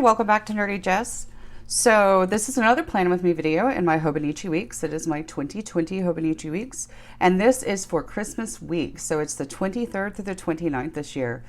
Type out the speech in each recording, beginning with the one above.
welcome back to Nerdy Jess. So this is another Plan With Me video in my Hobonichi Weeks. It is my 2020 Hobonichi Weeks, and this is for Christmas week. So it's the 23rd through the 29th this year.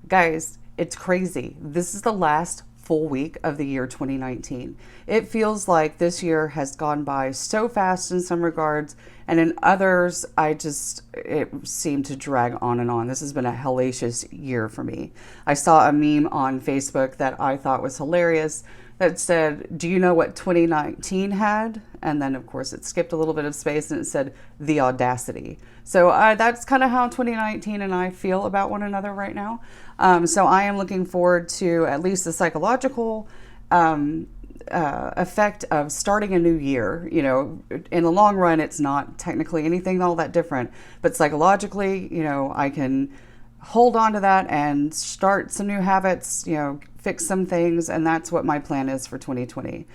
Guys, it's crazy. This is the last full week of the year 2019. It feels like this year has gone by so fast in some regards, and in others, it seemed to drag on and on. This has been a hellacious year for me. I saw a meme on Facebook that I thought was hilarious that said, "Do you know what 2019 had?" And then, of course, it skipped a little bit of space and it said, "The audacity." So that's kind of how 2019 and I feel about one another right now. So I am looking forward to at least the psychological effect of starting a new year. You know, in the long run, it's not technically anything all that different, but psychologically, you know, I can hold on to that and start some new habits, you know, fix some things. And that's what my plan is for 2020.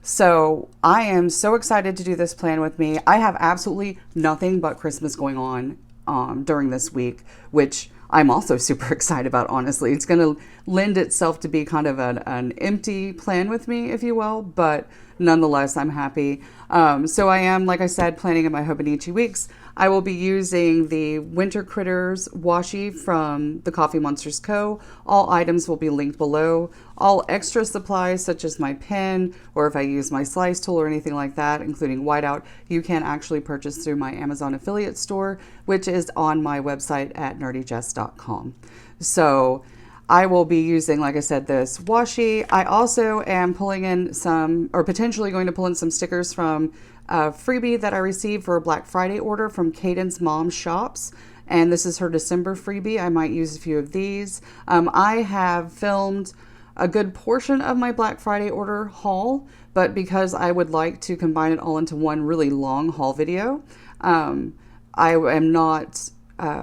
So I am so excited to do this Plan With Me. I have absolutely nothing but Christmas going on during this week, which I'm also super excited about, honestly. It's going to lend itself to be kind of an empty Plan With Me, if you will, but nonetheless, I'm happy. So I am, like I said, planning in my Hobonichi Weeks. I will be using the Winter Critters washi from the Coffee Monsters Co. All items will be linked below. All extra supplies, such as my pen, or if I use my slice tool or anything like that, including whiteout, you can actually purchase through my Amazon affiliate store, which is on my website at nerdygess.com. So I will be using, like I said, this washi. I also am pulling in some, or potentially going to pull in some stickers from a freebie that I received for a Black Friday order from Caden's Mom Shops. And this is her December freebie. I might use a few of these. I have filmed a good portion of my Black Friday order haul, but because I would like to combine it all into one really long haul video, I am not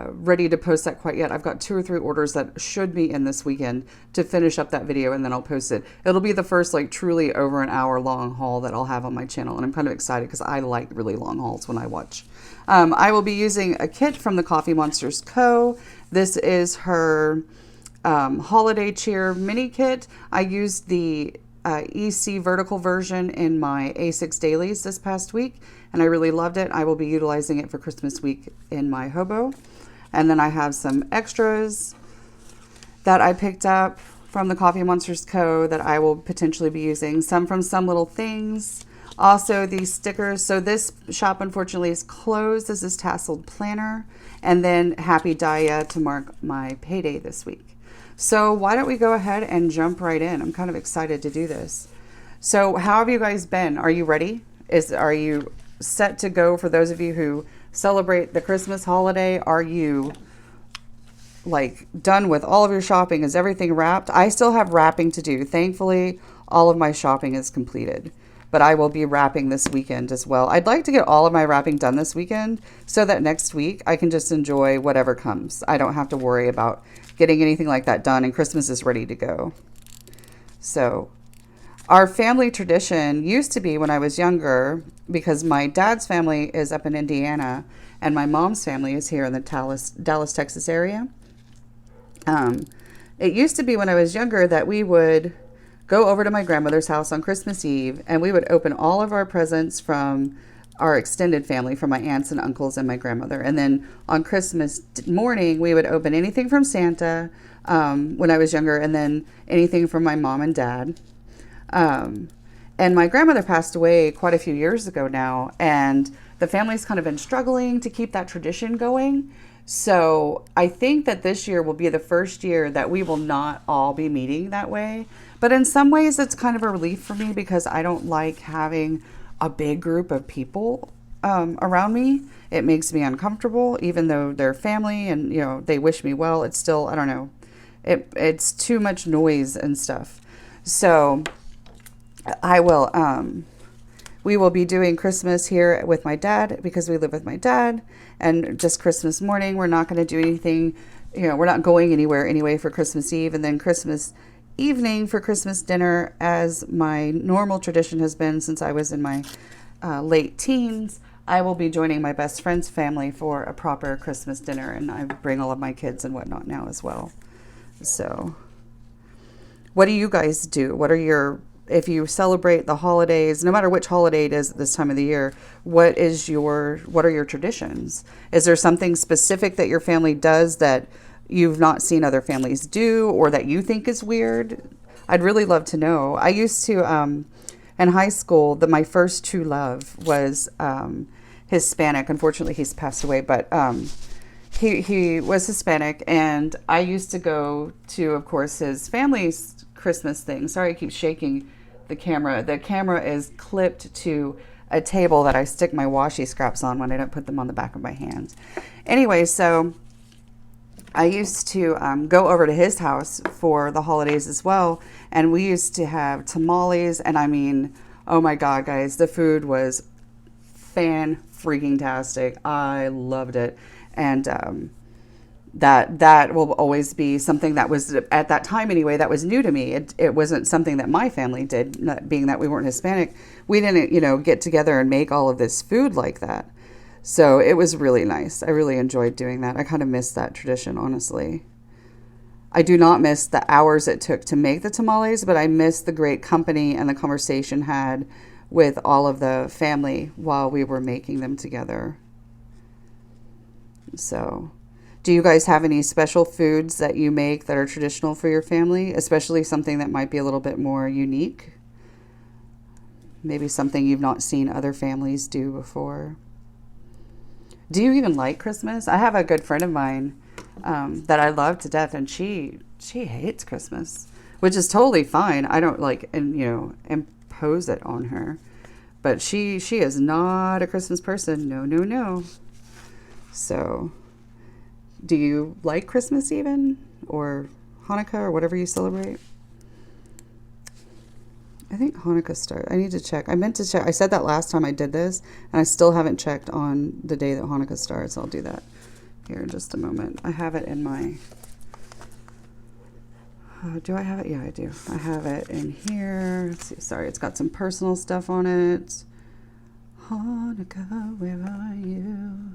ready to post that quite yet. I've got 2 or 3 orders that should be in this weekend to finish up that video, and then I'll post it. It'll be the first like truly over an hour long haul that I'll have on my channel, and I'm kind of excited because I like really long hauls when I watch. I will be using a kit from the Coffee Monsters Co. This is her holiday cheer mini kit. I used the EC vertical version in my A6 dailies this past week, and I really loved it. I will be utilizing it for Christmas week in my hobo. And then I have some extras that I picked up from the Coffee Monsters Co. that I will potentially be using. Some from Some Little Things. Also these stickers. So this shop unfortunately is closed. This is Tasseled Planner. And then Happy Daya to mark my payday this week. So why don't we go ahead and jump right in? I'm kind of excited to do this. So how have you guys been? Are you ready? Are you set to go? For those of you who celebrate the Christmas holiday, are you like done with all of your shopping? Is everything wrapped? I still have wrapping to do. Thankfully, all of my shopping is completed, but I will be wrapping this weekend as well. I'd like to get all of my wrapping done this weekend so that next week I can just enjoy whatever comes. I don't have to worry about getting anything like that done, and Christmas is ready to go. So our family tradition used to be, when I was younger, because my dad's family is up in Indiana and my mom's family is here in the Dallas, Texas area. It used to be when I was younger that we would go over to my grandmother's house on Christmas Eve, and we would open all of our presents from our extended family, from my aunts and uncles and my grandmother. And then on Christmas morning, we would open anything from Santa when I was younger, and then anything from my mom and dad. And my grandmother passed away quite a few years ago now, and the family's kind of been struggling to keep that tradition going. So I think that this year will be the first year that we will not all be meeting that way. But in some ways, it's kind of a relief for me because I don't like having a big group of people around me. It makes me uncomfortable, even though they're family and, you know, they wish me well. It's still, I don't know, it's too much noise and stuff. So I will, we will be doing Christmas here with my dad because we live with my dad, and just Christmas morning. We're not going to do anything, you know, we're not going anywhere anyway for Christmas Eve, and then Christmas evening for Christmas dinner, as my normal tradition has been since I was in my late teens. I will be joining my best friend's family for a proper Christmas dinner, and I bring all of my kids and whatnot now as well. So what do you guys do? What are your, if you celebrate the holidays, no matter which holiday it is at this time of the year, what are your traditions? Is there something specific that your family does that you've not seen other families do, or that you think is weird? I'd really love to know. I used to, in high school, my first true love was Hispanic. Unfortunately, he's passed away, but he was Hispanic, and I used to go to, of course, his family's Christmas thing. Sorry, I keep shaking the camera. The camera is clipped to a table that I stick my washi scraps on when I don't put them on the back of my hands. Anyway, so I used to go over to his house for the holidays as well, and we used to have tamales, and I mean, oh my God, guys, the food was fan-freaking-tastic. I loved it, and that will always be something that was, at that time anyway, that was new to me. It wasn't something that my family did, not being that we weren't Hispanic. We didn't, get together and make all of this food like that. So it was really nice. I really enjoyed doing that. I kind of miss that tradition, honestly. I do not miss the hours it took to make the tamales, but I miss the great company and the conversation had with all of the family while we were making them together. So, do you guys have any special foods that you make that are traditional for your family, especially something that might be a little bit more unique? Maybe something you've not seen other families do before. Do you even like Christmas? I have a good friend of mine that I love to death, and she hates Christmas, which is totally fine. I don't impose it on her, but she is not a Christmas person. No. So, do you like Christmas even, or Hanukkah, or whatever you celebrate? I think Hanukkah starts. I need to check. I meant to check. I said that last time I did this, and I still haven't checked on the day that Hanukkah starts. I'll do that here in just a moment. I have it in my... do I have it? Yeah, I do. I have it in here. Let's see. Sorry, it's got some personal stuff on it. Hanukkah, where are you?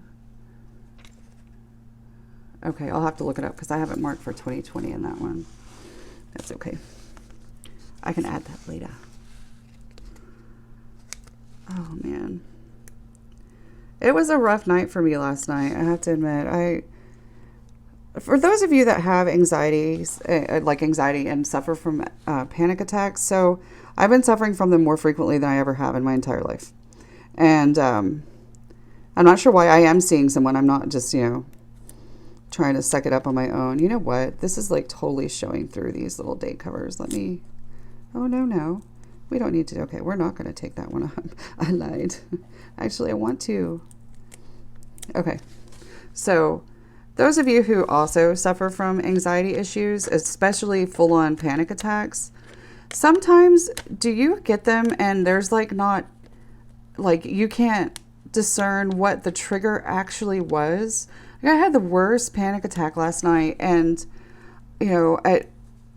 Okay, I'll have to look it up because I have it marked for 2020 in that one. That's okay. I can add that later. Oh, man. It was a rough night for me last night, I have to admit. For those of you that have anxieties, like anxiety and suffer from panic attacks, so I've been suffering from them more frequently than I ever have in my entire life. And I'm not sure why I am seeing someone. I'm not just, trying to suck it up on my own. You know what? This is like totally showing through these little date covers. Oh, no. We don't need to. Okay, we're not going to take that one up. I lied. Actually, I want to. Okay. So, those of you who also suffer from anxiety issues, especially full-on panic attacks, sometimes do you get them and there's you can't discern what the trigger actually was? I had the worst panic attack last night, and,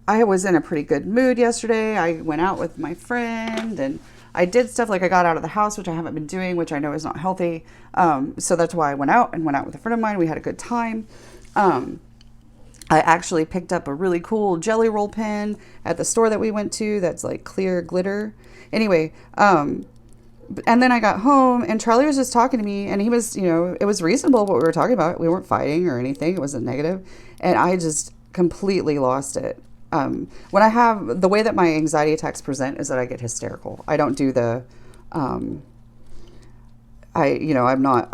I was in a pretty good mood yesterday. I went out with my friend, and I did stuff like I got out of the house, which I haven't been doing, which I know is not healthy. So that's why I went out with a friend of mine. We had a good time. I actually picked up a really cool jelly roll pen at the store that we went to that's like clear glitter. Anyway, and then I got home, and Charlie was just talking to me, and he was, it was reasonable what we were talking about. We weren't fighting or anything. It wasn't negative. And I just completely lost it. When I have, the way that my anxiety attacks present is that I get hysterical. I don't do I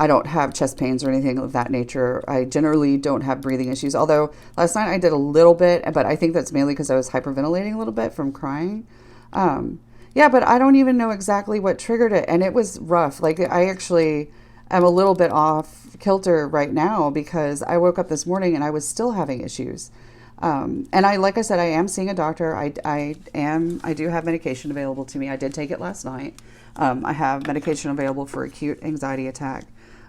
don't have chest pains or anything of that nature. I generally don't have breathing issues. Although last night I did a little bit, but I think that's mainly because I was hyperventilating a little bit from crying. Yeah, but I don't even know exactly what triggered it. And it was rough. Like, I actually am a little bit off kilter right now because I woke up this morning and I was still having issues. And like I said, I am seeing a doctor. I do have medication available to me. I did take it last night. I have medication available for acute anxiety attack.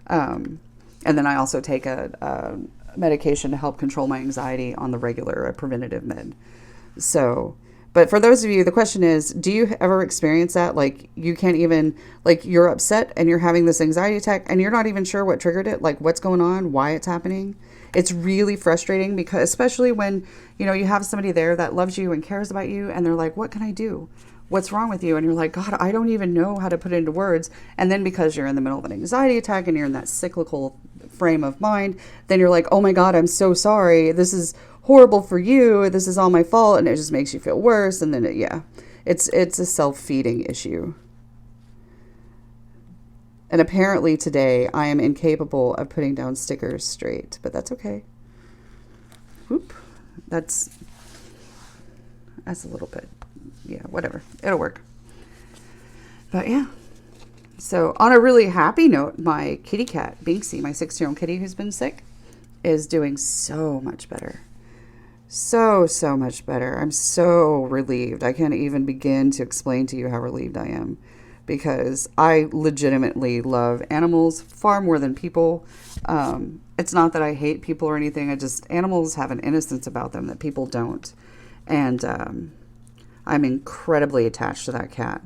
And then I also take a medication to help control my anxiety on the regular, a preventative med. So, But for those of you, the question is, do you ever experience that? Like you can't even, like you're upset and you're having this anxiety attack and you're not even sure what triggered it, like what's going on, why it's happening. It's really frustrating because especially when, you know, you have somebody there that loves you and cares about you and they're like, what can I do? What's wrong with you? And you're like, God, I don't even know how to put it into words. And then because you're in the middle of an anxiety attack and you're in that cyclical frame of mind, then you're like, oh my God, I'm so sorry. This is horrible for you. This is all my fault. And it just makes you feel worse. And then, it's a self-feeding issue. And apparently today I am incapable of putting down stickers straight, but that's okay. Whoop. That's a little bit, whatever. It'll work. But yeah. So on a really happy note, my kitty cat, Binksy, my 6-year-old kitty who's been sick, is doing so much better. So much better. I'm so relieved. I can't even begin to explain to you how relieved I am because I legitimately love animals far more than people. It's not that I hate people or anything. Animals have an innocence about them that people don't. And I'm incredibly attached to that cat.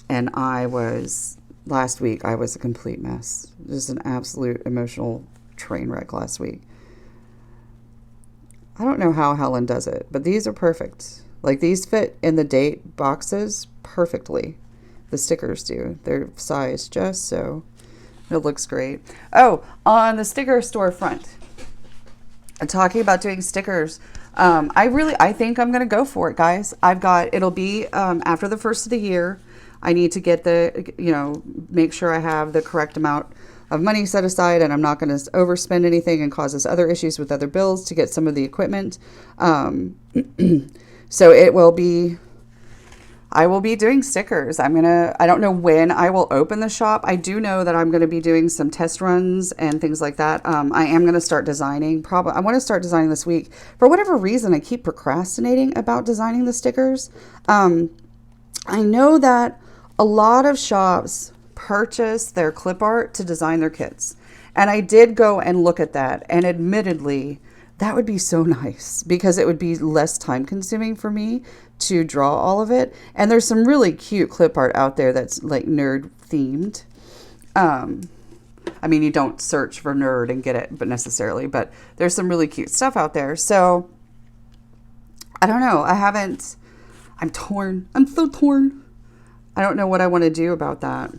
And last week, I was a complete mess. Just an absolute emotional train wreck last week. I don't know how Helen does it, but these are perfect. Like these fit in the date boxes perfectly. The stickers do. They're sized just so. It looks great. Oh, on the sticker storefront, talking about doing stickers, I think I'm going to go for it, guys. It'll be after the first of the year. I need to get make sure I have the correct amount of money set aside and I'm not going to overspend anything and cause us other issues with other bills to get some of the equipment. So I will be doing stickers. I don't know when I will open the shop. I do know that I'm going to be doing some test runs and things like that. I am going to start designing. I want to start designing this week. For whatever reason, I keep procrastinating about designing the stickers. I know that a lot of shops purchase their clip art to design their kits. And I did go and look at that. And admittedly, that would be so nice because it would be less time consuming for me to draw all of it. And there's some really cute clip art out there that's like nerd themed. You don't search for nerd and get it, but there's some really cute stuff out there. So I don't know. I'm torn. I'm so torn. I don't know what I want to do about that.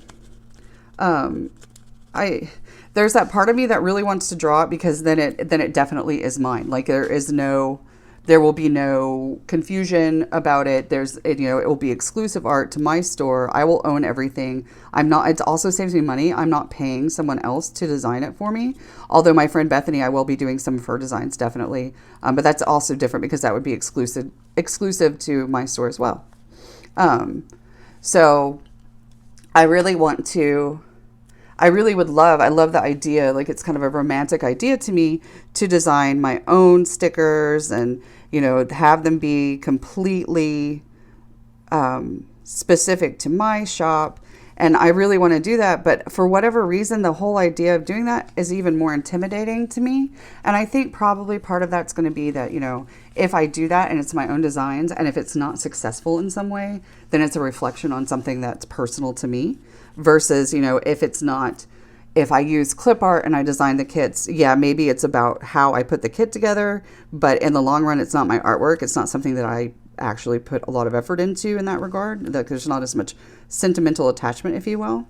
There's that part of me that really wants to draw it because then it definitely is mine. Like there will be no confusion about it. It will be exclusive art to my store. I will own everything. It also saves me money. I'm not paying someone else to design it for me. Although my friend Bethany, I will be doing some of her designs definitely. But that's also different because that would be exclusive to my store as well. So I love the idea, like it's kind of a romantic idea to me to design my own stickers and, have them be completely specific to my shop. And I really want to do that. But for whatever reason, the whole idea of doing that is even more intimidating to me. And I think probably part of that's going to be that, if I do that and it's my own designs and if it's not successful in some way, then it's a reflection on something that's personal to me versus, if I use clip art and I design the kits, maybe it's about how I put the kit together. But in the long run, it's not my artwork. It's not something that I actually put a lot of effort into in that regard. There's not as much sentimental attachment, if you will.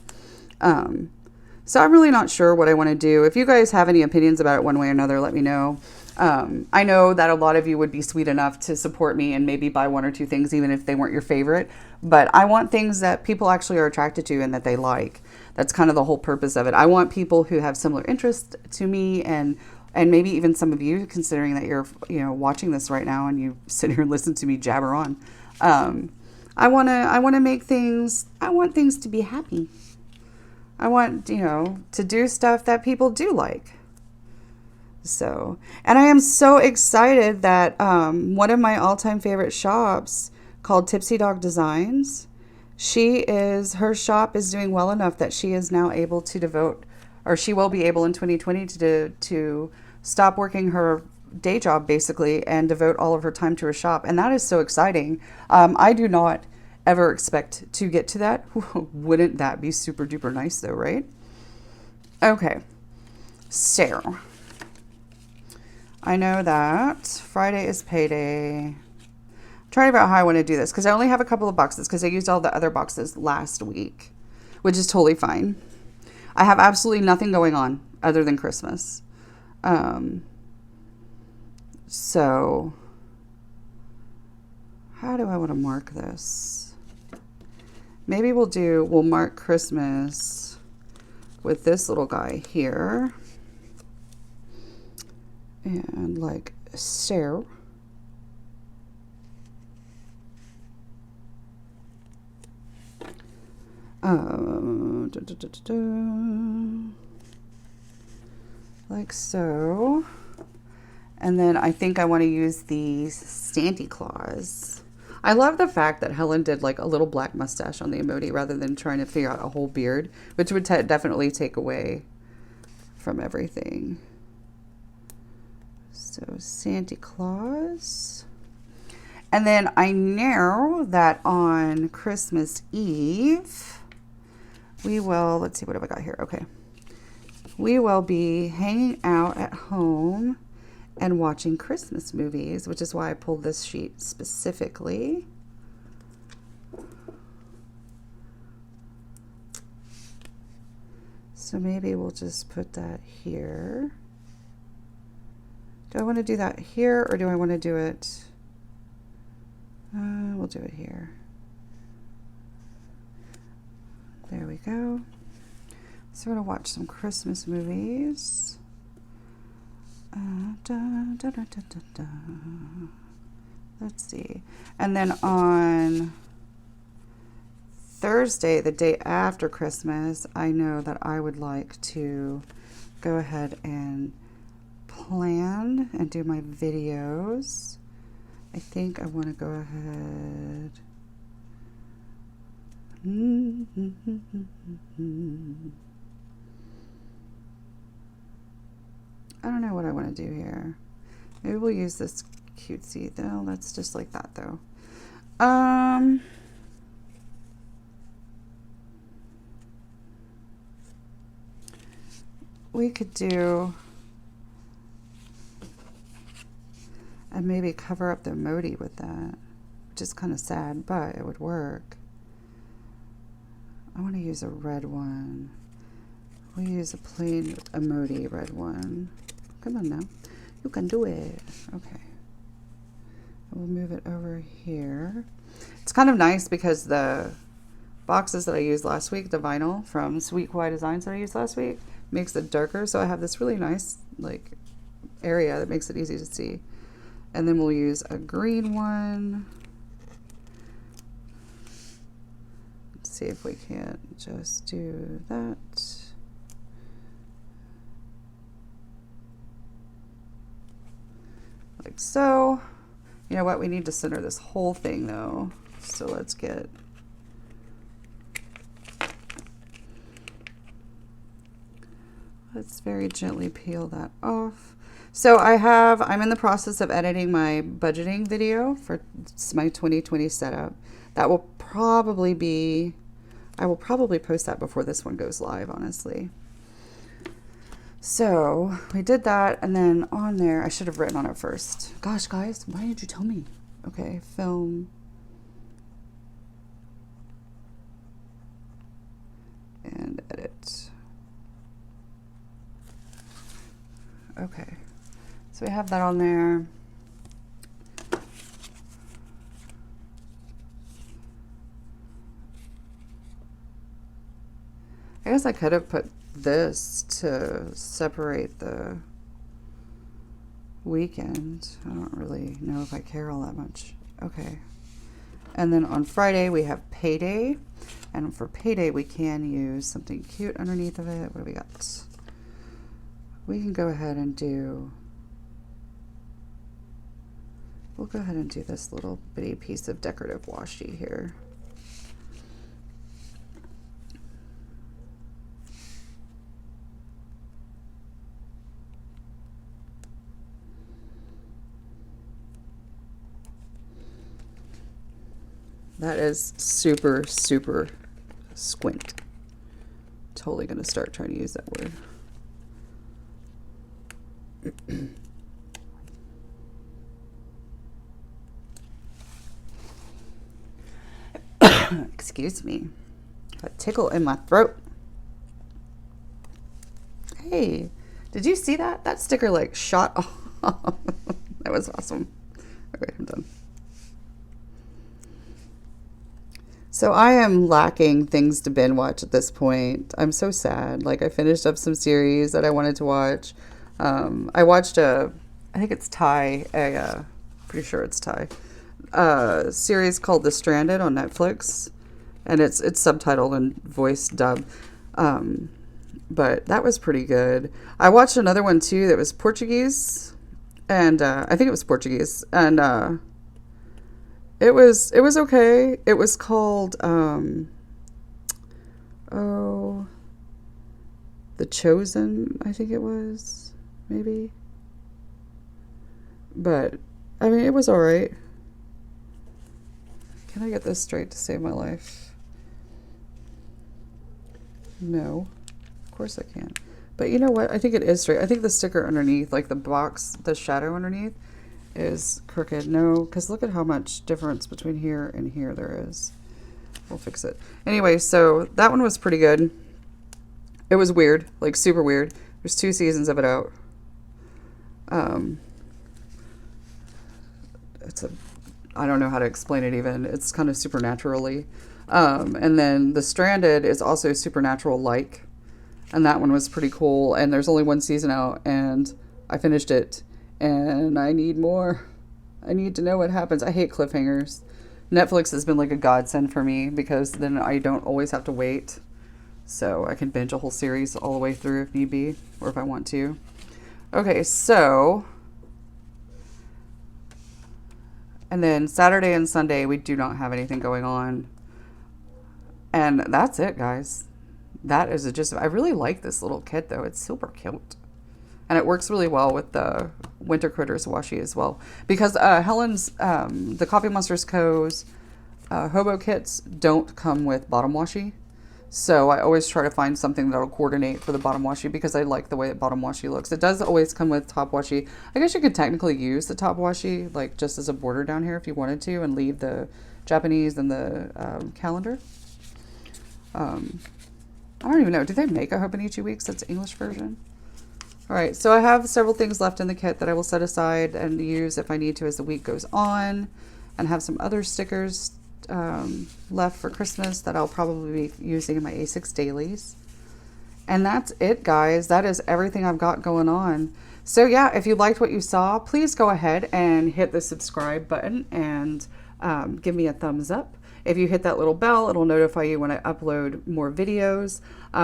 So I'm really not sure what I want to do. If you guys have any opinions about it one way or another, let me know. I know that a lot of you would be sweet enough to support me and maybe buy one or two things, even if they weren't your favorite. But I want things that people actually are attracted to and that they like. That's kind of the whole purpose of it. I want people who have similar interests to me and maybe even some of you, considering that you're watching this right now and you sit here and listen to me jabber on. I want to make things. I want things to be happy. I want to do stuff that people do like. So, and I am so excited that one of my all-time favorite shops called Tipsy Dog Designs, her shop is doing well enough that she is now able to devote, or she will be able in 2020 to stop working her day job basically and devote all of her time to her shop. And that is so exciting. I do not ever expect to get to that. Wouldn't that be super duper nice though, right? Okay. So I know that Friday is payday. I'm trying to figure out how I want to do this because I only have a couple of boxes because I used all the other boxes last week, which is totally fine. I have absolutely nothing going on other than Christmas. So how do I want to mark this? Maybe we'll mark Christmas with this little guy here. And like so. Like so. And then I think I want to use the Santa Claus. I love the fact that Helen did like a little black mustache on the emoji rather than trying to figure out a whole beard, which would definitely take away from everything. So Santa Claus. And then I know that on Christmas Eve, we will, let's see, what have I got here? Okay. We will be hanging out at home and watching Christmas movies, which is why I pulled this sheet specifically. So maybe we'll just put that here. Do I want to do that here or do I want to do it? We'll do it here. There we go. So we're going to watch some Christmas movies. Let's see. And then on Thursday, the day after Christmas, I know that I would like to go ahead and plan and do my videos. I think I want to go ahead. I don't know what I want to do here. Maybe we'll use this cutesy though. That's just like that though. We could do and maybe cover up the emoji with that, which is kind of sad, but it would work. I want to use a red one. We'll use a plain emoji red one. Come on now. You can do it. Okay. We'll move it over here. It's kind of nice because the boxes that I used last week, the vinyl from Sweet Kawaii Designs that I used last week, makes it darker. So I have this really nice like area that makes it easy to see. And then we'll use a green one. Let's see if we can't just do that. Like so. You know what? We need to center this whole thing though. So let's very gently peel that off. So I'm in the process of editing my budgeting video for my 2020 setup. That will probably be, I will probably post that before this one goes live, honestly. So we did that, and then on there, I should have written on it first. Gosh, guys, why didn't you tell me? Okay, film. And edit. Okay. So we have that on there. I guess I could have put this to separate the weekend. I don't really know if I care all that much. Okay. And then on Friday we have payday. And for payday we can use something cute underneath of it. What do we got? We can go ahead and do, we'll go ahead and do this little bitty piece of decorative washi here. That is super, super squint. Totally going to start trying to use that word. Excuse me. A tickle in my throat. Hey, did you see that? That sticker like shot off. That was awesome. Okay, I'm done. So I am lacking things to binge watch at this point. I'm so sad. Like, I finished up some series that I wanted to watch. I watched I think it's Thai, pretty sure it's Thai, series called The Stranded on Netflix. And it's subtitled and voice dub. But that was pretty good. I watched another one too that was Portuguese. And I think it was Portuguese. And it was okay. It was called The Chosen, I think it was, maybe. But I mean, it was all right. Can I get this straight to save my life? No, of course I can't. But you know what? I think it is straight. I think the sticker underneath, like the box, the shadow underneath, is crooked. No, because look at how much difference between here and here there is. We'll fix it. Anyway, so that one was pretty good. It was weird, like super weird. There's 2 seasons of it out. I don't know how to explain it even. It's kind of supernaturally. And then The Stranded is also supernatural-like. And that one was pretty cool. And there's only 1 season out, and I finished it. And I need more. I need to know what happens. I hate cliffhangers. Netflix has been like a godsend for me because then I don't always have to wait. So I can binge a whole series all the way through if need be, or if I want to. Okay, so... And then Saturday and Sunday, we do not have anything going on. And that's it, guys. That is just... I really like this little kit, though. It's super cute. And it works really well with the Winter Critters washi as well. Because Helen's, the Coffee Monsters Co.'s Hobo kits don't come with bottom washi. So I always try to find something that'll coordinate for the bottom washi because I like the way that bottom washi looks. It does always come with top washi. I guess you could technically use the top washi like just as a border down here if you wanted to and leave the Japanese and the calendar. I don't even know. Do they make a Hobonichi Weeks that's English version? All right, so I have several things left in the kit that I will set aside and use if I need to as the week goes on, and have some other stickers left for Christmas that I'll probably be using in my A6 dailies. And that's it, guys. That is everything I've got going on. So yeah, if you liked what you saw, please go ahead and hit the subscribe button and give me a thumbs up. If you hit that little bell, it'll notify you when I upload more videos.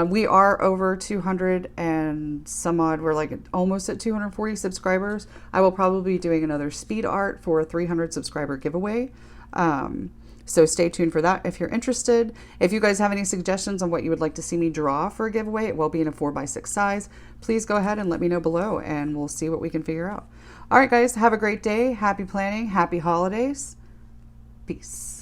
We are over 200 and some odd. We're like almost at 240 subscribers. I will probably be doing another speed art for a 300 subscriber giveaway. So stay tuned for that if you're interested. If you guys have any suggestions on what you would like to see me draw for a giveaway, it will be in a 4x6 size. Please go ahead and let me know below and we'll see what we can figure out. All right, guys, have a great day. Happy planning. Happy holidays. Peace.